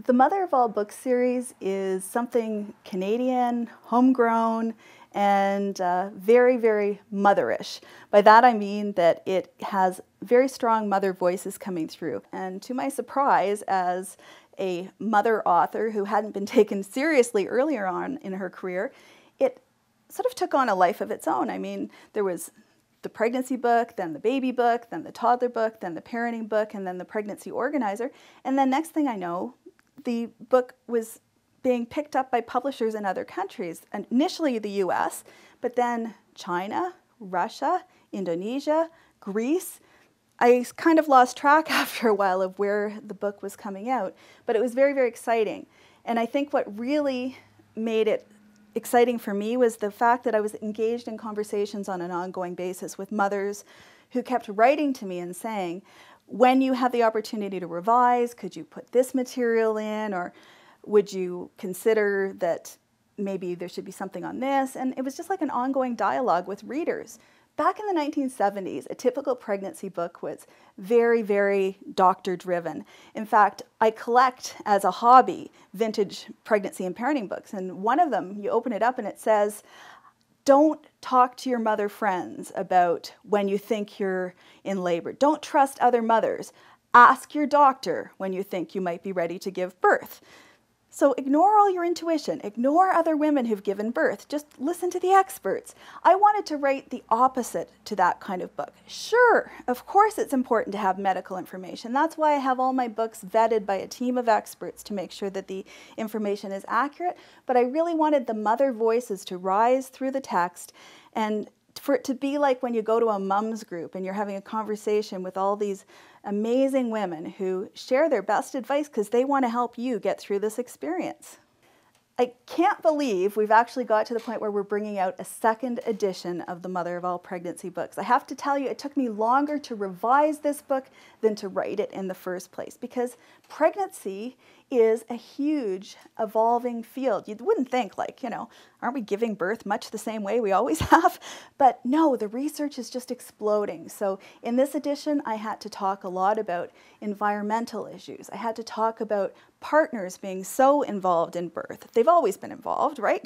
The Mother of All Books series is something Canadian, homegrown, and very, very motherish. By that I mean that it has very strong mother voices coming through. And to my surprise, as a mother author who hadn't been taken seriously earlier on in her career, it sort of took on a life of its own. I mean, there was the pregnancy book, then the baby book, then the toddler book, then the parenting book, and then the pregnancy organizer. And then next thing I know, the book was being picked up by publishers in other countries, initially the US, but then China, Russia, Indonesia, Greece. I kind of lost track after a while of where the book was coming out, but it was very, very exciting. And I think what really made it exciting for me was the fact that I was engaged in conversations on an ongoing basis with mothers who kept writing to me and saying, when you have the opportunity to revise, could you put this material in, or would you consider that maybe there should be something on this? And it was just like an ongoing dialogue with readers. Back in the 1970s, a typical pregnancy book was very, very doctor-driven. In fact, I collect, as a hobby, vintage pregnancy and parenting books. And one of them, you open it up and it says, don't talk to your mother friends about when you think you're in labor. Don't trust other mothers. Ask your doctor when you think you might be ready to give birth. So ignore all your intuition. Ignore other women who've given birth. Just listen to the experts. I wanted to write the opposite to that kind of book. Sure, of course it's important to have medical information. That's why I have all my books vetted by a team of experts to make sure that the information is accurate. But I really wanted the mother voices to rise through the text, and for it to be like when you go to a mom's group and you're having a conversation with all these amazing women who share their best advice because they want to help you get through this experience. I can't believe we've actually got to the point where we're bringing out a second edition of the Mother of All Pregnancy books. I have to tell you, it took me longer to revise this book than to write it in the first place, because pregnancy is a huge evolving field. You wouldn't think, like, you know, aren't we giving birth much the same way we always have? But no, the research is just exploding. So in this edition, I had to talk a lot about environmental issues. I had to talk about partners being so involved in birth. They've always been involved, right?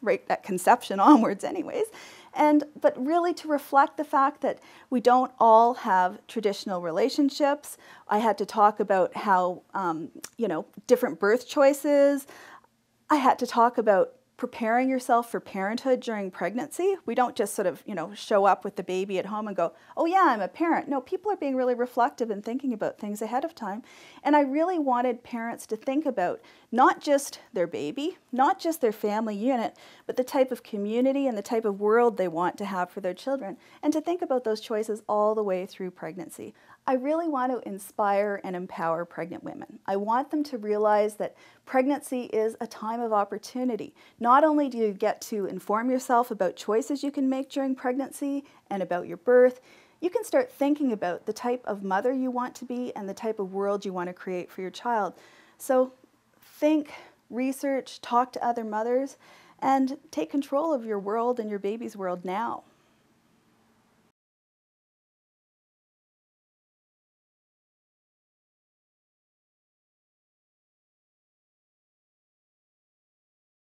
Right at conception onwards anyways. But really to reflect the fact that we don't all have traditional relationships. I had to talk about how, you know, different birth choices. I had to talk about preparing yourself for parenthood during pregnancy. We don't just sort of, you know, show up with the baby at home and go, oh yeah, I'm a parent. No, people are being really reflective and thinking about things ahead of time. And I really wanted parents to think about not just their baby, not just their family unit, but the type of community and the type of world they want to have for their children, and to think about those choices all the way through pregnancy. I really want to inspire and empower pregnant women. I want them to realize that pregnancy is a time of opportunity. Not only do you get to inform yourself about choices you can make during pregnancy and about your birth, you can start thinking about the type of mother you want to be and the type of world you want to create for your child. So think, research, talk to other mothers, and take control of your world and your baby's world now.